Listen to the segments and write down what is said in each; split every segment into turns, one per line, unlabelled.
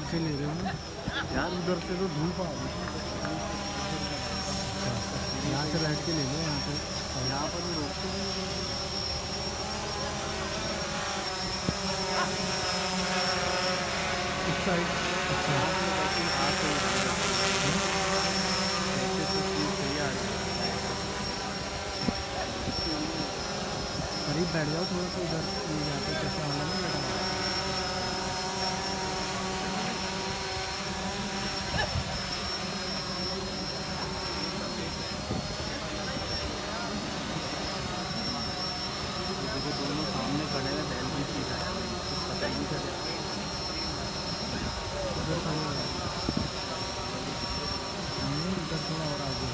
से ले रहे हो ना यार, उधर से तो धूप आ रही है। यहाँ से बैठ के ले लो, यहाँ पे यहाँ पर भी रोकते हैं इस साइड। करीब बैठ जाओ थोड़ा सा, उधर यहाँ पे चश्मा वाला नहीं बैठा। दोनों सामने खड़े हैं, बैल भी सीधा है, पता नहीं चले उधर खड़े हैं, उधर थोड़ा और आगे।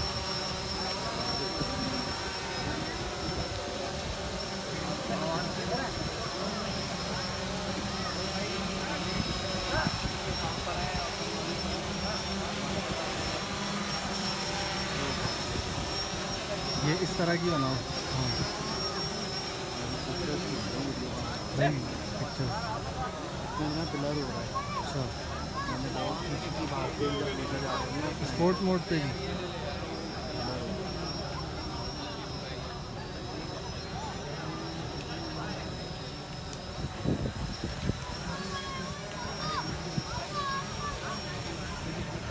ये इस तरह की बनाओ। हाँ नहीं पिक्चर पिलर हो रहा है। अच्छा स्पोर्ट मोड पे ही।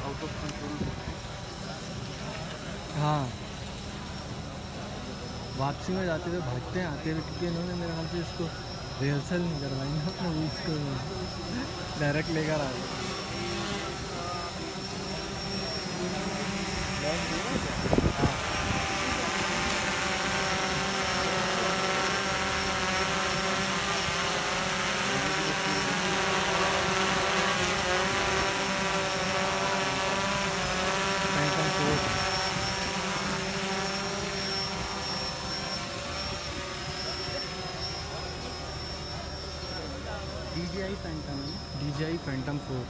Out of control. हाँ वापसी में जाते हुए भागते हैं आते हुए, क्योंकि इन्होंने मेरे ख्याल से इसको रिहर्सल नहीं करवाई ना अपने रूल्स को, डायरेक्ट लेकर आ गए। DJI Phantom 4।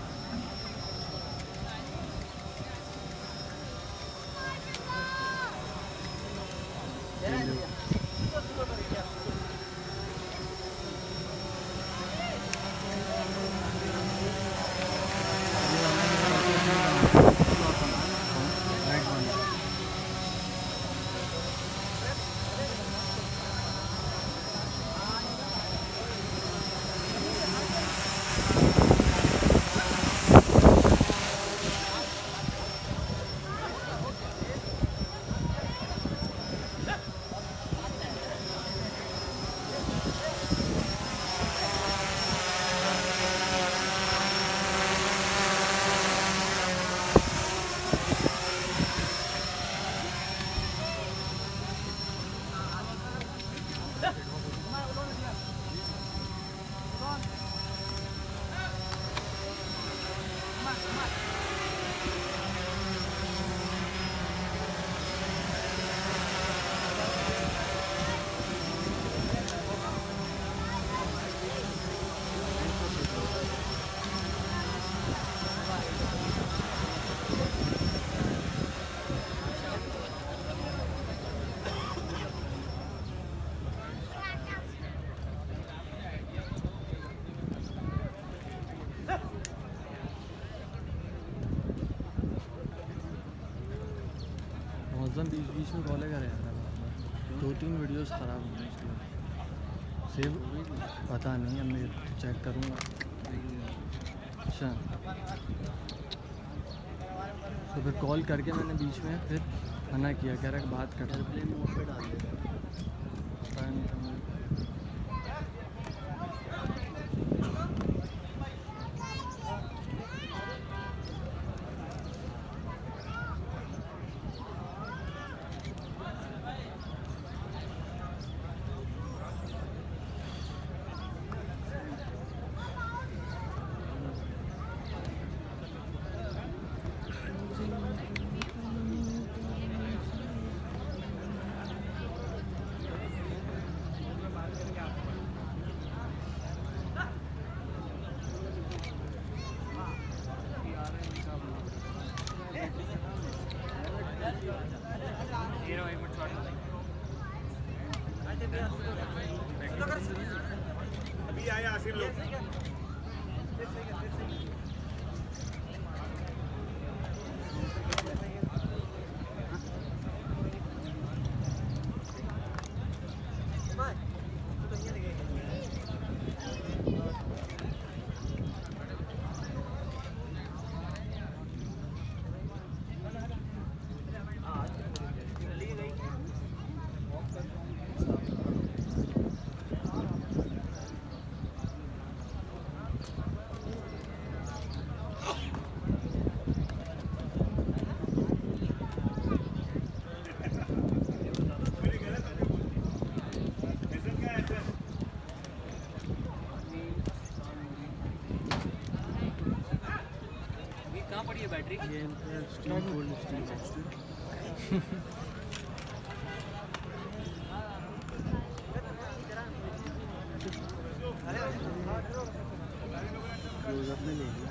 बीच में कॉल कर रहा था, 2-3 वीडियोस ख़राब हो गई इसलिए सेव पता नहीं, अब मैं चेक करूँगा। अच्छा तो फिर कॉल करके मैंने बीच में फिर मना किया, कह रहा बात कर एयरप्लेन मोड पे डाल दे।
अभी आया आसिफ लोग। बैटरी
ये स्टील कोल्ड स्टील क्लोजअप में ले लिया।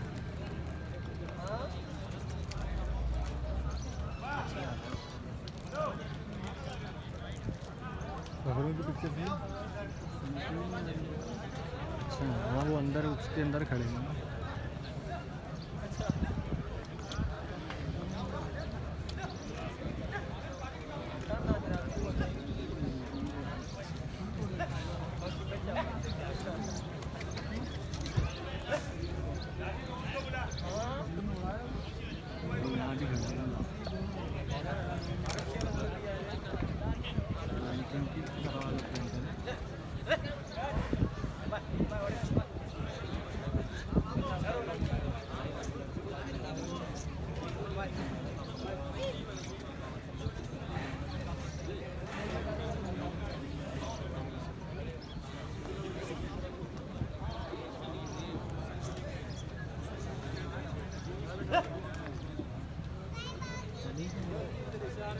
की पिक्चर थी।
अच्छा हाँ वो अंदर उसके अंदर खड़े हैं। यहाँ भी खड़े हैं।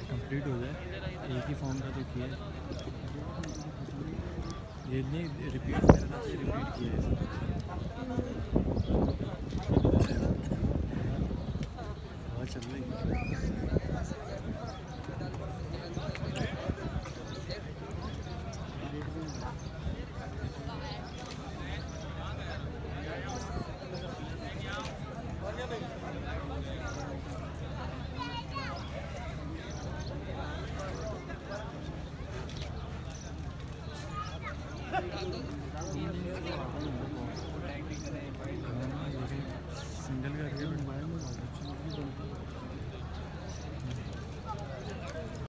कंप्लीट हो जाए एक ही फॉर्म का तो किया ये नहीं रिपीट मेरे साथ से रिपीट किया है। हवा चल रही है।